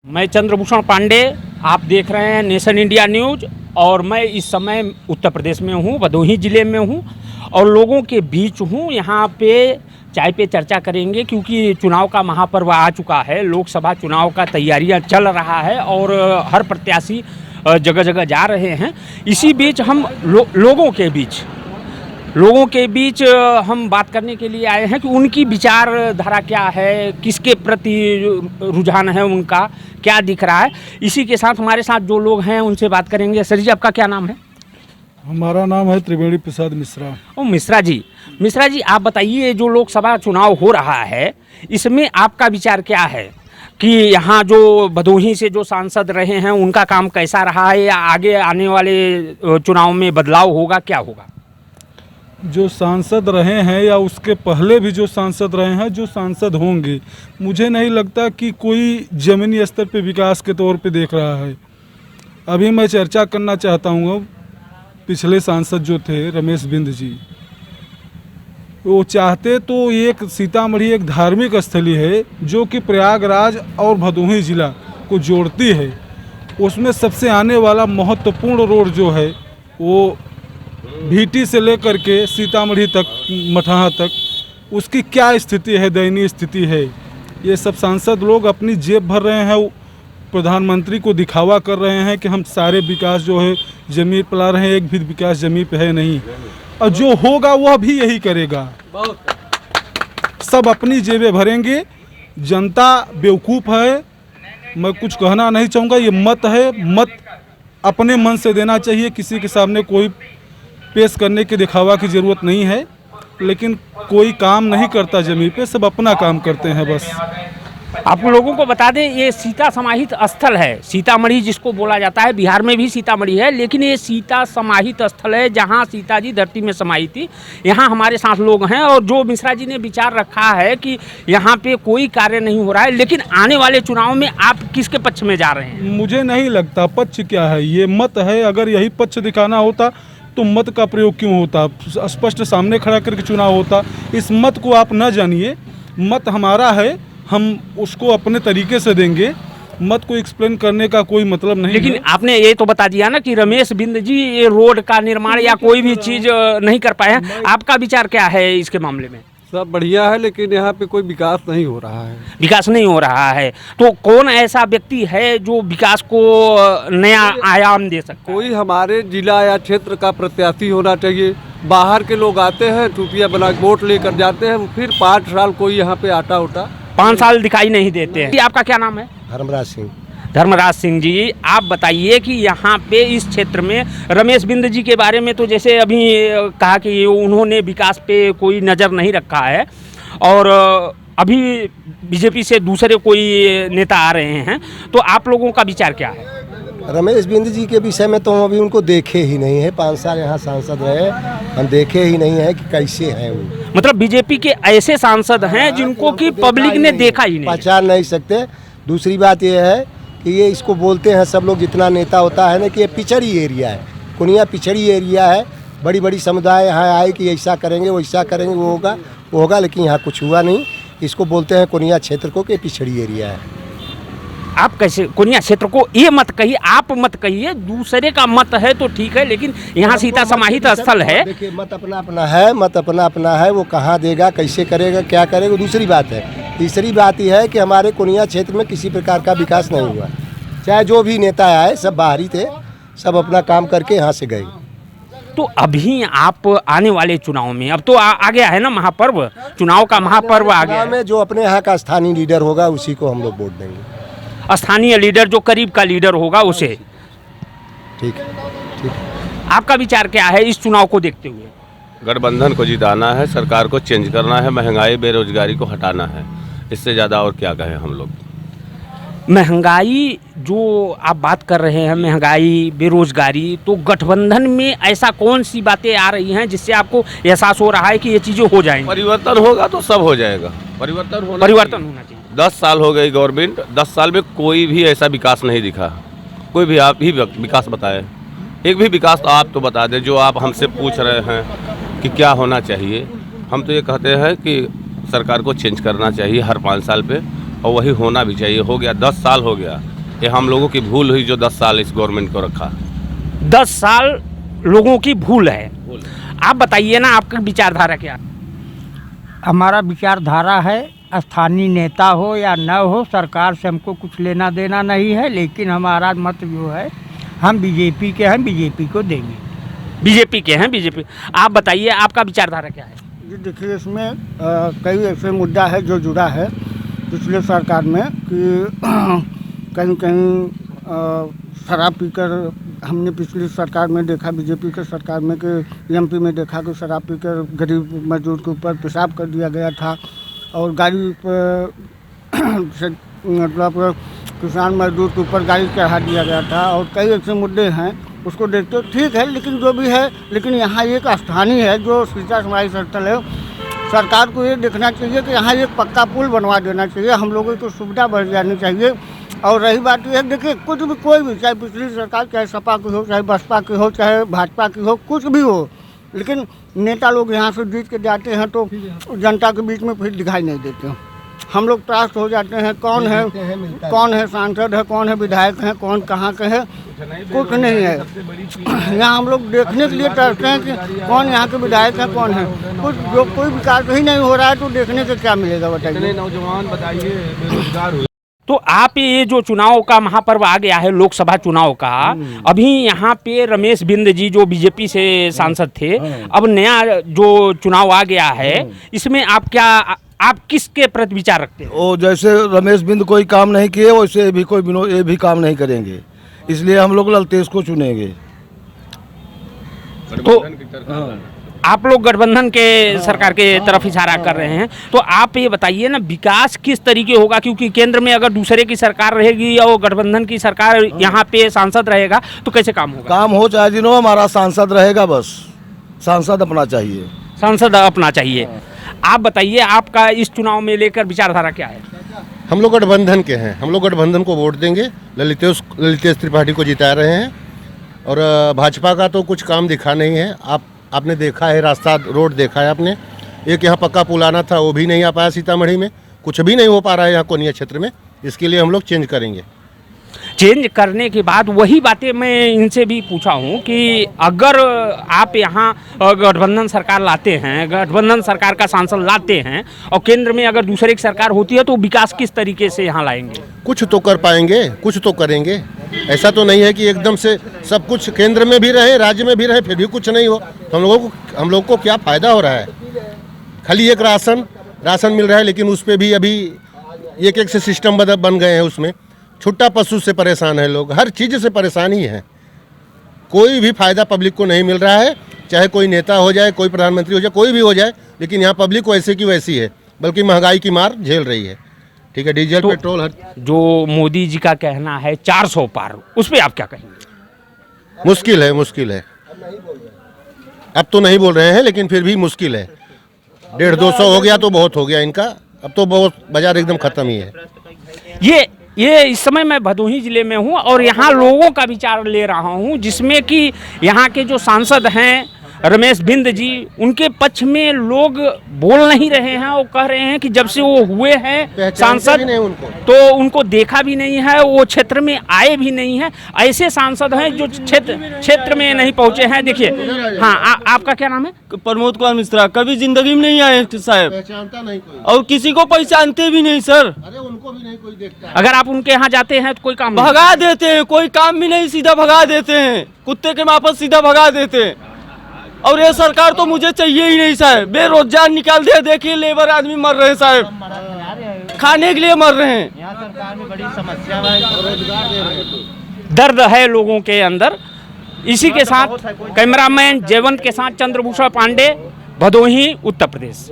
मैं चंद्रभूषण पांडे, आप देख रहे हैं नेशन इंडिया न्यूज। और मैं इस समय उत्तर प्रदेश में हूँ, भदोही ज़िले में हूँ और लोगों के बीच हूँ। यहाँ पे चाय पे चर्चा करेंगे क्योंकि चुनाव का महापर्व आ चुका है। लोकसभा चुनाव का तैयारियाँ चल रहा है और हर प्रत्याशी जगह जगह जा रहे हैं। इसी बीच हम लोगों के बीच हम बात करने के लिए आए हैं कि उनकी विचारधारा क्या है, किसके प्रति रुझान है, उनका क्या दिख रहा है। इसी के साथ हमारे साथ जो लोग हैं उनसे बात करेंगे। सर जी, आपका क्या नाम है? हमारा नाम है त्रिवेणी प्रसाद मिश्रा। ओ मिश्रा जी, आप बताइए, जो लोकसभा चुनाव हो रहा है इसमें आपका विचार क्या है कि यहाँ जो भदोही से जो सांसद रहे हैं उनका काम कैसा रहा है, या आगे आने वाले चुनाव में बदलाव होगा, क्या होगा? जो सांसद रहे हैं या उसके पहले भी जो सांसद रहे हैं, जो सांसद होंगे, मुझे नहीं लगता कि कोई ज़मीनी स्तर पे विकास के तौर पे देख रहा है। अभी मैं चर्चा करना चाहता हूँ, पिछले सांसद जो थे रमेश बिंद जी, वो चाहते तो एक सीतामढ़ी एक धार्मिक स्थली है जो कि प्रयागराज और भदोही ज़िला को जोड़ती है। उसमें सबसे आने वाला महत्वपूर्ण रोड जो है वो भीटी से लेकर के सीतामढ़ी तक, मठहा तक, उसकी क्या स्थिति है, दयनीय स्थिति है। ये सब सांसद लोग अपनी जेब भर रहे हैं, प्रधानमंत्री को दिखावा कर रहे हैं कि हम सारे विकास जो है जमीन पर ला रहे हैं, एक भी विकास जमीन पे है नहीं। और जो होगा वह भी यही करेगा, सब अपनी जेबें भरेंगे। जनता बेवकूफ़ है, मैं कुछ कहना नहीं चाहूँगा। ये मत है, मत अपने मन से देना चाहिए, किसी के सामने कोई पेश करने के दिखावा की ज़रूरत नहीं है। लेकिन कोई काम नहीं करता ज़मीन पे, सब अपना काम करते हैं बस। आप लोगों को बता दें, ये सीता समाहित स्थल है, सीतामढ़ी जिसको बोला जाता है। बिहार में भी सीतामढ़ी है, लेकिन ये सीता समाहित स्थल है जहाँ सीता जी धरती में समाई थी। यहाँ हमारे साथ लोग हैं और जो मिश्रा जी ने विचार रखा है कि यहाँ पे कोई कार्य नहीं हो रहा है, लेकिन आने वाले चुनाव में आप किसके पक्ष में जा रहे हैं? मुझे नहीं लगता। पक्ष क्या है, ये मत है। अगर यही पक्ष दिखाना होता तो मत का प्रयोग क्यों होता, स्पष्ट सामने खड़ा करके चुनाव होता। इस मत को आप न जानिए, मत हमारा है, हम उसको अपने तरीके से देंगे। मत को एक्सप्लेन करने का कोई मतलब नहीं। लेकिन आपने ये तो बता दिया ना कि रमेश बिंद जी ये रोड का निर्माण या कोई भी चीज़ नहीं कर पाए हैं। आपका विचार क्या है इसके मामले में? सब बढ़िया है, लेकिन यहाँ पे कोई विकास नहीं हो रहा है। विकास नहीं हो रहा है तो कौन ऐसा व्यक्ति है जो विकास को नया आयाम दे सकता है? कोई हमारे जिला या क्षेत्र का प्रत्याशी होना चाहिए। बाहर के लोग आते हैं, टूटियाँ बना वोट लेकर जाते हैं, फिर 5 साल कोई यहाँ पे आटा उटा 5 साल दिखाई नहीं देते हैं। आपका क्या नाम है? धर्मराज सिंह जी, आप बताइए कि यहाँ पे इस क्षेत्र में रमेश बिंद जी के बारे में तो जैसे अभी कहा कि उन्होंने विकास पे कोई नज़र नहीं रखा है और अभी बीजेपी से दूसरे कोई नेता आ रहे हैं, तो आप लोगों का विचार क्या है? रमेश बिंद जी के विषय में तो हम अभी उनको देखे ही नहीं है। 5 साल यहाँ सांसद रहे, हम देखे ही नहीं है कि कैसे हैं वो। मतलब बीजेपी के ऐसे सांसद हैं जिनको कि पब्लिक ने देखा ही नहीं, पहचान नहीं सकते। दूसरी बात ये है कि ये इसको बोलते हैं सब लोग, जितना नेता होता है ना, कि ये पिछड़ी एरिया है, कुनिया पिछड़ी एरिया है। बड़ी बड़ी समुदाय यहाँ आए कि ऐसा करेंगे, वैसा करेंगे, वो होगा, लेकिन यहाँ कुछ हुआ नहीं। इसको बोलते हैं कुनिया क्षेत्र को कि पिछड़ी एरिया है। आप कैसे कुनिया क्षेत्र को ये मत कहिए, आप मत कहिए, दूसरे का मत है तो ठीक है, लेकिन यहाँ सीता समाहित स्थल है। देखिए, मत अपना अपना है, मत अपना अपना है। वो कहाँ देगा, कैसे करेगा, क्या करेगा, दूसरी बात है। तीसरी बात यह है कि हमारे कुनिया क्षेत्र में किसी प्रकार का विकास नहीं हुआ। चाहे जो भी नेता आए, सब बाहरी थे, सब अपना काम करके यहाँ से गए। तो अभी आप आने वाले चुनाव में, अब तो आ गया है ना महापर्व, चुनाव का महापर्व आ गया है। जो अपने यहाँ का स्थानीय लीडर होगा उसी को हम लोग वोट देंगे। स्थानीय लीडर, जो करीब का लीडर होगा उसे। ठीक है। आपका विचार क्या है इस चुनाव को देखते हुए? गठबंधन को जिताना है, सरकार को चेंज करना है, महंगाई बेरोजगारी को हटाना है। इससे ज़्यादा और क्या कहें हम लोग। महंगाई जो आप बात कर रहे हैं, महंगाई बेरोजगारी, तो गठबंधन में ऐसा कौन सी बातें आ रही हैं जिससे आपको एहसास हो रहा है कि ये चीज़ें हो जाएंगी? परिवर्तन होगा तो सब हो जाएगा। परिवर्तन होना चाहिए। 10 साल हो गई गवर्नमेंट, 10 साल में कोई भी ऐसा विकास नहीं दिखा। कोई भी आप ही विकास बताए, एक भी विकास तो आप तो बता दें जो आप हमसे पूछ रहे हैं कि क्या होना चाहिए। हम तो ये कहते हैं कि सरकार को चेंज करना चाहिए हर 5 साल पे, और वही होना भी चाहिए। हो गया 10 साल हो गया, ये हम लोगों की भूल हुई जो 10 साल इस गवर्नमेंट को रखा। 10 साल लोगों की भूल है। आप बताइए ना, आपका विचारधारा क्या है? हमारा विचारधारा है, स्थानीय नेता हो या न हो, सरकार से हमको कुछ लेना देना नहीं है, लेकिन हमारा मत जो है, हम बीजेपी के हैं, बीजेपी को देंगे। बीजेपी के हैं, बीजेपी। आप बताइए, आपका विचारधारा क्या है? जी देखिए, इसमें कई ऐसे मुद्दा है जो जुड़ा है पिछले सरकार में कि कहीं कहीं शराब पीकर, हमने पिछली सरकार में देखा, बीजेपी के सरकार में कि एमपी में देखा कि शराब पीकर गरीब मजदूर के ऊपर पेशाब कर दिया गया था और गाड़ी पर मतलब किसान मजदूर के ऊपर गाड़ी चढ़ा दिया गया था और कई ऐसे मुद्दे हैं। उसको देखते हो ठीक है, लेकिन जो भी है, लेकिन यहाँ एक स्थानीय है जो सीता समाई स्थल है, सरकार को ये देखना चाहिए कि यहाँ एक पक्का पुल बनवा देना चाहिए, हम लोगों को सुविधा बढ़ जानी चाहिए। और रही बात यह, देखिए कुछ भी, कोई भी, चाहे पिछली सरकार, चाहे सपा की हो, चाहे बसपा की हो, चाहे भाजपा की हो, कुछ भी हो, लेकिन नेता लोग यहाँ से जीत के जाते हैं तो जनता के बीच में फिर दिखाई नहीं देते। हम लोग त्रास्त हो जाते हैं, कौन है सांसद है, कौन है विधायक है, कौन कहाँ के है, कुछ नहीं है। यहाँ हम लोग देखने के लिए तरसते हैं कि कौन यहाँ के विधायक है, कौन है। कुछ जो कोई विकास ही नहीं हो रहा है तो देखने से क्या मिलेगा, बताइए। नौजवान बताइए बेरोजगार हो। तो आप ये जो चुनाव का महापर्व आ गया है, लोकसभा चुनाव का, अभी यहाँ पे रमेश बिंद जी जो बीजेपी से सांसद थे, अब नया जो चुनाव आ गया है, इसमें आप किसके प्रति विचार रखते हैं? वो जैसे रमेश बिंद कोई काम नहीं किए, वैसे ये भी काम नहीं करेंगे, इसलिए हम लोग ललतेश को चुनेंगे। तो आप लोग गठबंधन के सरकार के तरफ इशारा कर रहे हैं, तो आप ये बताइए ना, विकास किस तरीके होगा? क्योंकि केंद्र में अगर दूसरे की सरकार रहेगी और गठबंधन की सरकार यहाँ पे सांसद रहेगा तो कैसे काम होगा? काम हो चाहे जिन्हों, हमारा सांसद रहेगा, बस सांसद अपना चाहिए, सांसद अपना चाहिए। आप बताइए, आपका इस चुनाव में लेकर विचारधारा क्या है? हम लोग गठबंधन के हैं, हम लोग गठबंधन को वोट देंगे, ललितेश त्रिपाठी को जिता रहे हैं। और भाजपा का तो कुछ काम दिखा नहीं है। आपने देखा है, रास्ता रोड देखा है आपने, एक यहाँ पक्का पुल आना था, वो भी नहीं आ पाया सीतामढ़ी में, कुछ भी नहीं हो पा रहा है यहाँ कोनिया क्षेत्र में। इसके लिए हम लोग चेंज करेंगे। चेंज करने के बाद वही बातें मैं इनसे भी पूछा हूँ कि अगर आप यहाँ गठबंधन सरकार लाते हैं, गठबंधन सरकार का सांसद लाते हैं और केंद्र में अगर दूसरे की सरकार होती है तो विकास किस तरीके से यहाँ लाएंगे? कुछ तो कर पाएंगे, कुछ तो करेंगे। ऐसा तो नहीं है कि एकदम से सब कुछ केंद्र में भी रहे, राज्य में भी रहे, फिर भी कुछ नहीं हो। तो हम लोगों को क्या फ़ायदा हो रहा है? खाली एक राशन मिल रहा है, लेकिन उस पर भी अभी एक से सिस्टम बन गए हैं। उसमें छुट्टा पशु से परेशान है लोग, हर चीज़ से परेशान ही है। कोई भी फ़ायदा पब्लिक को नहीं मिल रहा है, चाहे कोई नेता हो जाए, कोई प्रधानमंत्री हो जाए, कोई भी हो जाए, लेकिन यहाँ पब्लिक वैसे की वैसी है, बल्कि महंगाई की मार झेल रही है। ठीक है, डीजल तो पेट्रोल हर जो मोदी जी का कहना है 400 पार, उस पर आप क्या कहेंगे? मुश्किल है। अब तो नहीं बोल रहे हैं, लेकिन फिर भी मुश्किल है। 150-200 हो गया तो बहुत हो गया इनका, अब तो बहुत बाजार एकदम ख़त्म ही है। ये इस समय मैं भदोही जिले में हूँ और यहाँ लोगों का विचार ले रहा हूँ, जिसमें कि यहाँ के जो सांसद हैं रमेश बिंद जी, उनके पक्ष में लोग बोल नहीं रहे हैं और कह रहे हैं कि जब से वो हुए हैं सांसद तो उनको देखा भी नहीं है, वो क्षेत्र में आए भी नहीं है। ऐसे सांसद हैं जो क्षेत्र में नहीं पहुँचे हैं। देखिए, हाँ, आपका क्या नाम है? प्रमोद कुमार मिश्रा। कभी जिंदगी में नहीं आए साहब, पहचानता नहीं कोई, और किसी को पहचानते भी नहीं सर। अरे उनको भी नहीं कोई देखता। अगर आप उनके यहाँ जाते हैं तो कोई काम नहीं? भगा देते हैं, कोई काम भी नहीं, सीधा भगा देते हैं, कुत्ते के माफत सीधा भगा देते हैं। और ये सरकार तो मुझे चाहिए ही नहीं साहब। बेरोजगार निकाल दे, देखिए लेबर आदमी मर रहे हैं साहब, खाने के लिए मर रहे हैं। यहाँ सरकार में बड़ी समस्या है, दर्द है लोगों के अंदर। इसी के साथ कैमरामैन जयवंत के साथ चंद्रभूषण पांडे, भदोही, उत्तर प्रदेश।